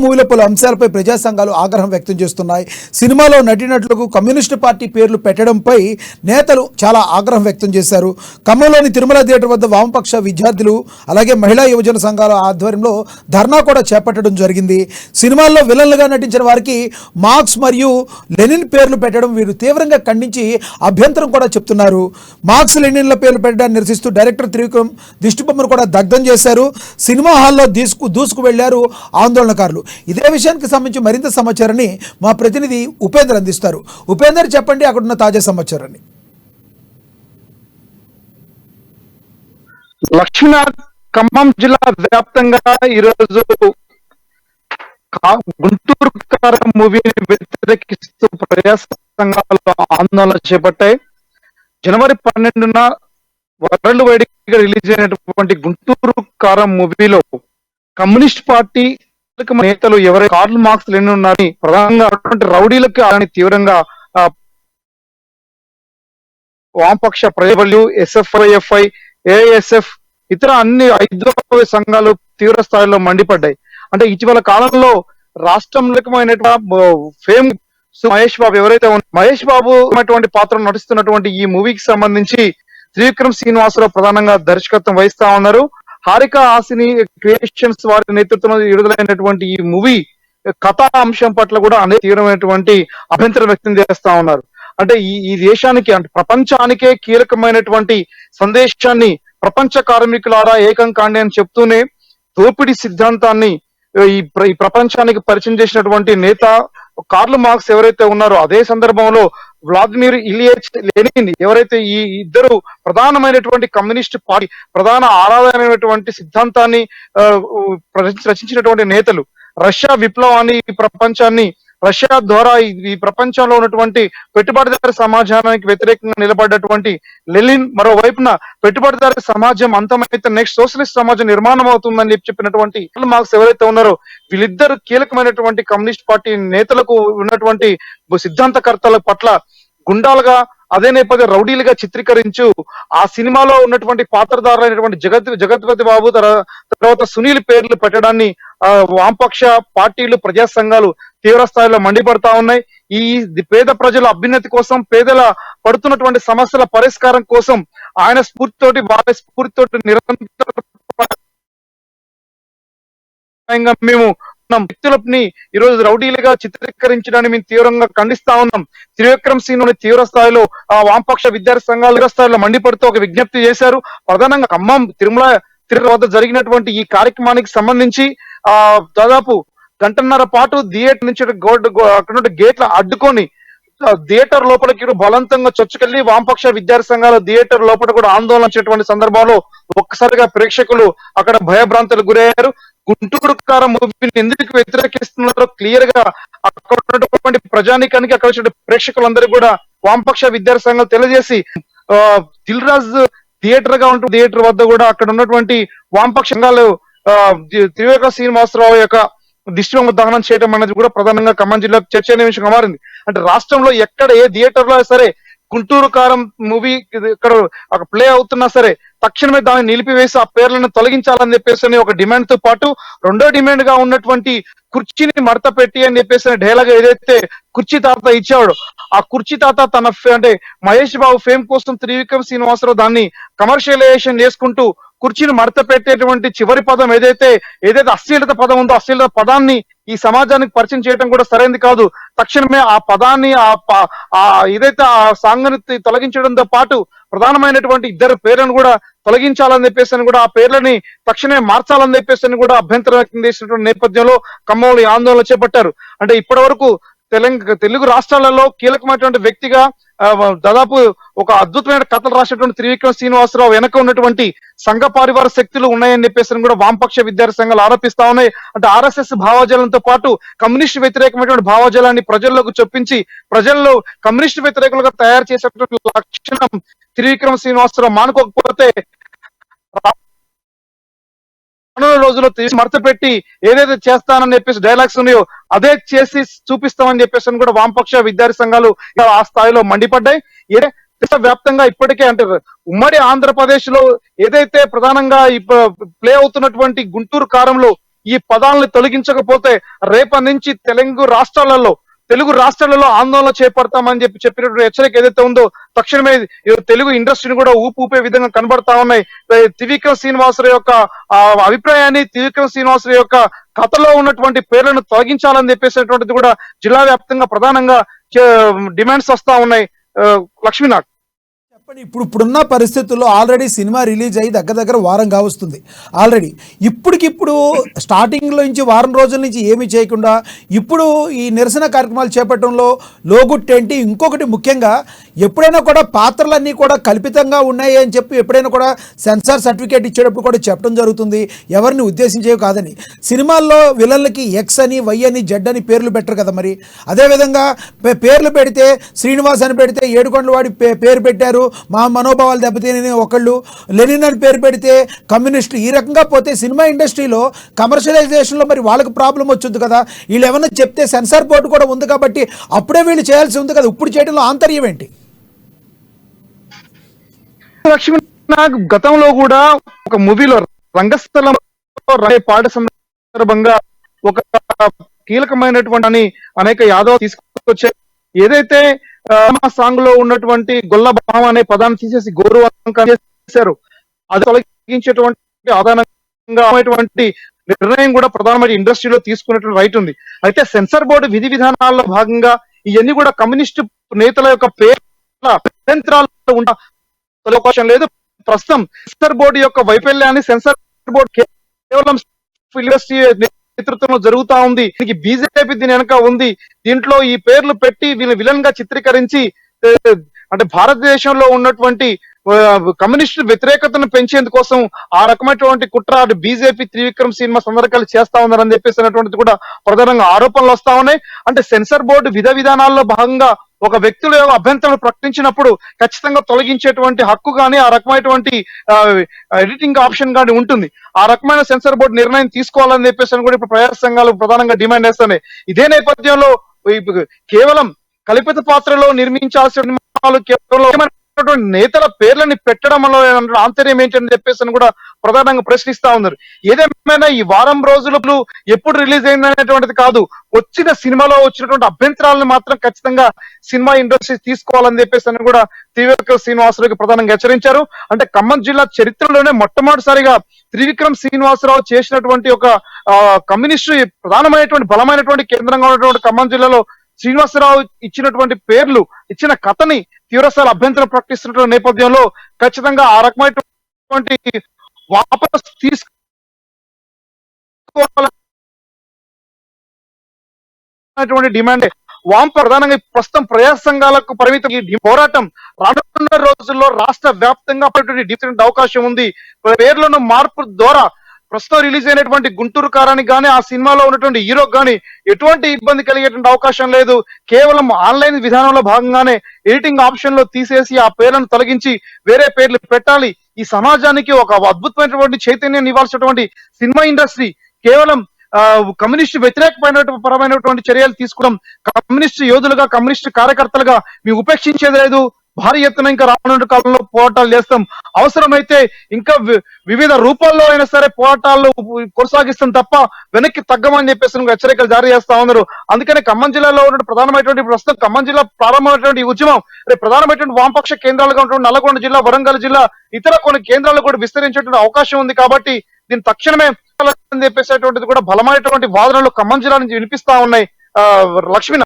మూవీలో పలు అంశాలపై ప్రజా సంఘాలు ఆగ్రహం వ్యక్తం చేస్తున్నాయి. సినిమాలో నటినట్లకు కమ్యూనిస్టు పార్టీ పేర్లు పెట్టడంపై నేతలు చాలా ఆగ్రహం వ్యక్తం చేశారు. ఖమ్మంలోని తిరుమల థియేటర్ వద్ద వామపక్ష విద్యార్థులు అలాగే మహిళా యువజన సంఘాల ఆధ్వర్యంలో ధర్నా కూడా చేపట్టడం జరిగింది. సినిమాల్లో విలన్లుగా నటించిన వారికి మార్క్స్ మరియు లెనిన్ పేర్లు పెట్టడం వీరు తీవ్రంగా ఖండించి అభ్యంతరం కూడా చెప్తున్నారు. మార్క్స్ లెనిన్ల పేర్లు పెట్టడాన్ని నిరసిస్తూ డైరెక్టర్ త్రివిక్రమ్ దిష్టిబొమ్మను కూడా దగ్ధం చేశారు. సినిమా హాల్లో దూసుకు వెళ్లారు ఆందోళనకారులు. ఇదే విషయానికి సంబంధించి మరింత సమాచారాన్ని మా ప్రతినిధి ఉపేందర్ అందిస్తారు. ఉపేందర్, చెప్పండి అక్కడున్న తాజా సమాచారాన్ని. లక్ష్మీనాథ్, ఖమ్మం జిల్లా వ్యాప్తంగా ఈరోజు గుంటూరు కారం మూవీని వ్యతిరేకిస్తూ ప్రజా సంఘాలు ఆందోళన చేపట్టాయి. జనవరి 12న వరల్డ్ వైడ్ గా రిలీజ్ అయినటువంటి గుంటూరు కారం మూవీలో కమ్యూనిస్ట్ పార్టీ నేతలు ఎవరైతే కార్ల్ మార్క్స్ లెనిన్ ఉన్నారని ప్రధానంగా రౌడీలకు ఆయన తీవ్రంగా వామపక్ష ప్రజలు, ఎస్ఎఫ్ఐ, ఏఎస్ఎఫ్ ఇతర అన్ని 5 సంఘాలు తీవ్ర స్థాయిలో మండిపడ్డాయి. అంటే ఇటీవల కాలంలో రాష్ట్రంలో ఫేమ్ మహేష్ బాబు ఎవరైతే మహేష్ బాబు పాత్ర నటిస్తున్నటువంటి ఈ మూవీకి సంబంధించి త్రివిక్రమ్ శ్రీనివాసరావు ప్రధానంగా దర్శకత్వం వహిస్తా ఉన్నారు. హారిక హాసిని క్రియేషన్స్ వారి నేతృత్వంలో విడుదలైనటువంటి ఈ మూవీ కథా అంశం పట్ల కూడా అనేక తీవ్రమైనటువంటి అభ్యంతరం వ్యక్తం చేస్తా ఉన్నారు. అంటే ఈ దేశానికి అంటే ప్రపంచానికే కీలకమైనటువంటి సందేశాన్ని ప్రపంచ కార్మికులారా ఏకం కాండి అని చెప్తూనే దోపిడీ సిద్ధాంతాన్ని ఈ ప్రపంచానికి పరిచయం చేసినటువంటి నేత కార్ల్ మార్క్స్ ఎవరైతే ఉన్నారో, అదే సందర్భంలో వ్లాదిమిర్ ఇలియచ్ లెనిన్ ఎవరైతే ఈ ఇద్దరు ప్రధానమైనటువంటి కమ్యూనిస్ట్ పార్టీ ప్రధాన ఆరాధనైనటువంటి సిద్ధాంతాన్ని రచించినటువంటి నేతలు, రష్యా విప్లవాన్ని ప్రపంచాన్ని రష్యా ద్వారా ఈ ప్రపంచంలో ఉన్నటువంటి పెట్టుబడిదారి సమాజానికి వ్యతిరేకంగా నిలబడ్డటువంటి లెనిన్, మరోవైపున పెట్టుబడిదారి సమాజం అంతమైతే నెక్స్ట్ సోషలిస్ట్ సమాజం నిర్మాణం అవుతుందని చెప్పినటువంటి మార్క్స్ ఎవరైతే ఉన్నారో వీళ్ళిద్దరు కీలకమైనటువంటి కమ్యూనిస్ట్ పార్టీ నేతలకు ఉన్నటువంటి సిద్ధాంతకర్తల పట్ల గుండాలుగా, అదే నేపథ్యం రౌడీలుగా చిత్రీకరించు ఆ సినిమాలో ఉన్నటువంటి పాత్రధారులైనటువంటి జగత్పతి బాబు తర్వాత సునీల్ పేర్లు పెట్టడాన్ని వామపక్ష పార్టీలు, ప్రజా సంఘాలు తీవ్ర స్థాయిలో మండిపడతా ఉన్నాయి. ఈ పేద ప్రజల అభ్యున్నతి కోసం, పేదల పడుతున్నటువంటి సమస్యల పరిష్కారం కోసం ఆయన స్ఫూర్తితోటి వారి స్ఫూర్తితోటి నిరంతరంగా మేము వ్యక్తులని ఈరోజు రౌడీలుగా చిత్రీకరించడాన్ని మేము తీవ్రంగా ఖండిస్తా ఉన్నాం. త్రివిక్రమ్ శ్రీని తీవ్ర స్థాయిలో వామపక్ష విద్యార్థి సంఘాలు తీవ్ర స్థాయిలో మండిపడుతూ ఒక విజ్ఞప్తి చేశారు. ప్రధానంగా ఖమ్మం తిరుమల వద్ద జరిగినటువంటి ఈ కార్యక్రమానికి సంబంధించి దాదాపు గంటన్నర పాటు థియేటర్ నుంచి అక్కడ గేట్ల అడ్డుకొని థియేటర్ లోపలికి బలవంతంగా చొచ్చుకెళ్లి వామపక్ష విద్యార్థి సంఘాల థియేటర్ లోపల కూడా ఆందోళన చేసేటువంటి సందర్భంలో ఒక్కసారిగా ప్రేక్షకులు అక్కడ భయభ్రాంతులకు గురయ్యారు. గుంటూరు కారం మూవీని ఎందుకు వ్యతిరేకిస్తున్నారో క్లియర్ గా అక్కడ ఉన్నటువంటి ప్రజానికానికి, అక్కడ ప్రేక్షకులందరూ కూడా వామపక్ష విద్యార్థి సంఘాలు తెలియజేసి దిల్ రాజ్ థియేటర్ గా ఉంటుంది థియేటర్ వద్ద కూడా అక్కడ ఉన్నటువంటి వామపక్ష సంఘాలు త్రివిక్రమ్ శ్రీనివాసరావు యొక్క దిష్టిబొమ్మ దహనం చేయడం అనేది కూడా ప్రధానంగా ఖమ్మం జిల్లా చర్చనీయాంశంగా మారింది. అంటే రాష్ట్రంలో ఎక్కడ ఏ థియేటర్ లో సరే గుంటూరు కారం మూవీ ఇక్కడ ప్లే అవుతున్నా సరే తక్షణమే దాన్ని నిలిపివేసి ఆ పేర్లను తొలగించాలని చెప్పేసి ఒక డిమాండ్ తో పాటు రెండో డిమాండ్ గా ఉన్నటువంటి కుర్చీని మడత పెట్టి అని చెప్పేసి డైలాగ్ ఏదైతే కుర్చీ తాత ఇచ్చాడు, ఆ కుర్చీ తాత తన అంటే మహేష్ బాబు ఫేమ్ కోసం త్రివిక్రమ్ శ్రీనివాసరావు దాన్ని కమర్షియలైజేషన్ చేసుకుంటూ కుర్చీని మడత పెట్టేటువంటి చివరి పదం ఏదైతే అశ్లీలత పదం ఉందో అశ్లీలత పదాన్ని ఈ సమాజానికి పరిచయం చేయడం కూడా సరైనది కాదు. తక్షణమే ఆ పదాన్ని ఏదైతే ఆ సాంగ్ని తొలగించడంతో పాటు ప్రధానమైనటువంటి ఇద్దరు పేర్లను కూడా తొలగించాలని చెప్పేసి కూడా ఆ పేర్లని తక్షణమే మార్చాలని చెప్పేసి కూడా అభ్యంతరం వ్యక్తం చేసినటువంటి నేపథ్యంలో ఖమ్మంలో ఆందోళన చేపట్టారు. అంటే ఇప్పటి వరకు తెలుగు రాష్ట్రాలలో కీలకమైనటువంటి వ్యక్తిగా దాదాపు ఒక అద్భుతమైన కథలు రాసినటువంటి త్రివిక్రమ్ శ్రీనివాసరావు వెనక ఉన్నటువంటి సంఘ పరివార శక్తులు ఉన్నాయని చెప్పేసి కూడా వామపక్ష విద్యార్థి సంఘాలు ఆరోపిస్తా ఉన్నాయి. అంటే ఆర్ఎస్ఎస్ భావజాలంతో పాటు కమ్యూనిస్ట్ వ్యతిరేకమైనటువంటి భావజాలాన్ని ప్రజల్లోకి చొప్పించి ప్రజల్లో కమ్యూనిస్ట్ వ్యతిరేకులుగా తయారు చేసేటువంటి లక్షణం త్రివిక్రమ్ శ్రీనివాసరావు మానుకోకపోతే రోజుల్లో మడత పెట్టి ఏదైతే చేస్తానని చెప్పేసి డైలాగ్స్ ఉన్నాయో అదే చేసి చూపిస్తామని చెప్పేసి కూడా వామపక్ష విద్యార్థి సంఘాలు ఆ స్థాయిలో మండిపడ్డాయి. వ్యాప్తంగా ఇప్పటికే అంటే ఉమ్మడి ఆంధ్రప్రదేశ్ లో ఏదైతే ప్రధానంగా ప్లే అవుతున్నటువంటి గుంటూరు కారంలో ఈ పదాలను తొలగించకపోతే రేపటి నుంచి తెలుగు రాష్ట్రాలలో ఆందోళన చేపడతామని చెప్పినటువంటి హెచ్చరిక ఏదైతే ఉందో తక్షణమే తెలుగు ఇండస్ట్రీని కూడా ఊపే విధంగా కనబడతా ఉన్నాయి. త్రివిక్రమ్ శ్రీనివాసరావు యొక్క అభిప్రాయాన్ని, త్రివిక్రమ్ శ్రీనివాసరావు యొక్క కథలో ఉన్నటువంటి పేర్లను తొలగించాలని చెప్పేసినటువంటిది కూడా జిల్లా వ్యాప్తంగా ప్రధానంగా డిమాండ్స్ వస్తా ఉన్నాయి. లక్ష్మీనాథ్, చెప్పండి, ఇప్పుడున్న పరిస్థితుల్లో ఆల్రెడీ సినిమా రిలీజ్ అయ్యి దగ్గర వారం కావస్తుంది. ఆల్రెడీ ఇప్పటికిప్పుడు స్టార్టింగ్లో నుంచి వారం రోజుల నుంచి ఏమీ చేయకుండా ఇప్పుడు ఈ నిరసన కార్యక్రమాలు చేపట్టడంలో లోగుట్టేంటి? ఇంకొకటి ముఖ్యంగా ఎప్పుడైనా కూడా పాత్రలన్నీ కూడా కల్పితంగా ఉన్నాయి అని చెప్పి ఎప్పుడైనా కూడా సెన్సార్ సర్టిఫికేట్ ఇచ్చేటప్పుడు కూడా చెప్పడం జరుగుతుంది, ఎవరిని ఉద్దేశించేవి కాదని. సినిమాల్లో విలన్లకి ఎక్స్ అని, వై అని, జెడ్ అని పేర్లు పెట్టరు కదా. మరి అదేవిధంగా పేర్లు పెడితే శ్రీనివాస్ అని పెడితే ఏడుకొండల వాడి పేరు పెట్టారు, మా మనోభావాలు దెబ్బతిని ఒకళ్ళు, లెనిన్ అని పేరు పెడితే కమ్యూనిస్టులు. ఈ రకంగా పోతే సినిమా ఇండస్ట్రీలో కమర్షియలైజేషన్లో మరి వాళ్ళకి ప్రాబ్లం వచ్చింది కదా. వీళ్ళు ఏమన్నా చెప్తే సెన్సార్ బోర్డు కూడా ఉంది కాబట్టి అప్పుడే వీళ్ళు చేయాల్సి ఉంది కదా. ఇప్పుడు చేయడంలో ఆంతర్యం ఏంటి? లక్ష్మీ, నాకు గతంలో కూడా ఒక మూవీలో రంగస్థలం పాట సందర్భంగా ఒక కీలకమైనటువంటి అనేక యాదవ్ తీసుకొచ్చే ఏదైతే సాంగ్ లో ఉన్నటువంటి గొల్ల భావ అనే పదాన్ని తీసేసి గౌరవంగా చేశారు, అది తొలగించేటువంటి ఆధారంగా నిర్ణయం కూడా ప్రధానమంత్రి ఇండస్ట్రీలో తీసుకునేటువంటి రైట్ ఉంది. అయితే సెన్సార్ బోర్డు విధి విధానాల్లో భాగంగా ఇవన్నీ కూడా కమ్యూనిస్టు నేతల యొక్క పేరు ఉండ అవకాశం లేదు. ప్రస్తుతం సెన్సార్ బోర్డు యొక్క వైఫల్యాన్ని సెన్సార్ బోర్డు కేవలం ఇండస్ట్రీ నేతృత్వంలో జరుగుతా ఉంది. దీనికి బీజేపీ దీని వెనక ఉంది. దీంట్లో ఈ పేర్లు పెట్టి వీళ్ళ విలన్ గా చిత్రీకరించి అంటే భారతదేశంలో ఉన్నటువంటి కమ్యూనిస్టు వ్యతిరేకతను పెంచేందుకోసం ఆ రకమైనటువంటి కుట్ర బీజేపీ త్రివిక్రమ్ సినిమా సందర్భాలు చేస్తా ఉన్నారని చెప్పేసినటువంటిది కూడా ప్రధానంగా ఆరోపణలు వస్తా ఉన్నాయి. అంటే సెన్సార్ బోర్డు విధానాల్లో భాగంగా ఒక వ్యక్తుల అభ్యంతరాలు ప్రకటించినప్పుడు ఖచ్చితంగా తొలగించేటువంటి హక్కు కానీ ఆ రకమైనటువంటి ఎడిటింగ్ ఆప్షన్ కానీ ఉంటుంది. ఆ రకమైన సెన్సార్ బోర్డు నిర్ణయం తీసుకోవాలని చెప్పేసి కూడా ఇప్పుడు ప్రజా సంఘాలు ప్రధానంగా డిమాండ్ చేస్తున్నాయి. ఇదే నేపథ్యంలో కేవలం కల్పిత పాత్రలో నిర్మించాల్సిన కేవలం నేతల పేర్లని పెట్టడం వల్ల ఆంతర్యం ఏంటని చెప్పేసి కూడా ప్రధానంగా ప్రశ్నిస్తా ఉన్నారు. ఏదేమైనా ఈ వారం రోజులు ఎప్పుడు రిలీజ్ అయిందనేటువంటిది కాదు, వచ్చిన సినిమాలో వచ్చినటువంటి అభ్యంతరాలను మాత్రం ఖచ్చితంగా సినిమా ఇండస్ట్రీ తీసుకోవాలని చెప్పేసి కూడా త్రివిక్రమ్ శ్రీనివాసరావుకి ప్రధానంగా హెచ్చరించారు. అంటే ఖమ్మం జిల్లా చరిత్రలోనే మొట్టమొదటిసారిగా త్రివిక్రమ్ శ్రీనివాసరావు చేసినటువంటి ఒక కమ్యూనిస్టు ప్రధానమైనటువంటి బలమైనటువంటి కేంద్రంగా ఉన్నటువంటి ఖమ్మం జిల్లాలో శ్రీనివాసరావు ఇచ్చినటువంటి పేర్లు, ఇచ్చిన కథని తీవ్రస్థాయి అభ్యంతరం ప్రకటిస్తున్న నేపథ్యంలో ఖచ్చితంగా ఆ రకమైనటువంటి వాపస్ తీసుకోవాలనేటువంటి డిమాండ్ వామ ప్రధానంగా ప్రస్తుతం ప్రజా సంఘాలకు పరిమితం. ఈ పోరాటం రానున్న రోజుల్లో రాష్ట్ర వ్యాప్తంగా డిఫరెంట్ అవకాశం ఉంది. పేర్లను మార్పు ద్వారా ప్రస్తుతం రిలీజ్ అయినటువంటి గుంటూరు కారానికి కానీ ఆ సినిమాలో ఉన్నటువంటి హీరోకి కానీ ఎటువంటి ఇబ్బంది కలిగేటువంటి అవకాశం లేదు. కేవలం ఆన్లైన్ విధానంలో భాగంగానే ఎడిటింగ్ ఆప్షన్ లో తీసేసి ఆ పేర్లను తొలగించి వేరే పేర్లు పెట్టాలి. ఈ సమాజానికి ఒక అద్భుతమైనటువంటి చైతన్యం ఇవ్వాల్సినటువంటి సినిమా ఇండస్ట్రీ కేవలం కమ్యూనిస్టు పరమైనటువంటి చర్యలు తీసుకోవడం, కమ్యూనిస్టు యోధులుగా కమ్యూనిస్టు కార్యకర్తలుగా మేము ఉపేక్షించేది లేదు. భారీ ఎత్తున ఇంకా రానున్న కాలంలో పోరాటాలు చేస్తాం. అవసరమైతే ఇంకా వివిధ రూపాల్లో అయినా సరే పోరాటాలు కొనసాగిస్తాం తప్ప వెనక్కి తగ్గమని చెప్పేసి హెచ్చరికలు జారీ చేస్తా ఉన్నారు. అందుకనే ఖమ్మం జిల్లాలో ఉన్న ప్రధానమైనటువంటి ప్రస్తుతం ఖమ్మం జిల్లా ప్రారంభమైనటువంటి ఈ ఉద్యమం ప్రధానమైనటువంటి వామపక్ష కేంద్రాలుగా ఉన్నటువంటి నల్లగొండ జిల్లా, వరంగల్ జిల్లా, ఇతర కొన్ని కేంద్రాలు కూడా విస్తరించేటువంటి అవకాశం ఉంది. కాబట్టి దీన్ని తక్షణమే చెప్పేసేటువంటిది కూడా బలమైనటువంటి వాదనలు ఖమ్మం జిల్లా నుంచి వినిపిస్తా ఉన్నాయి. లక్ష్మీ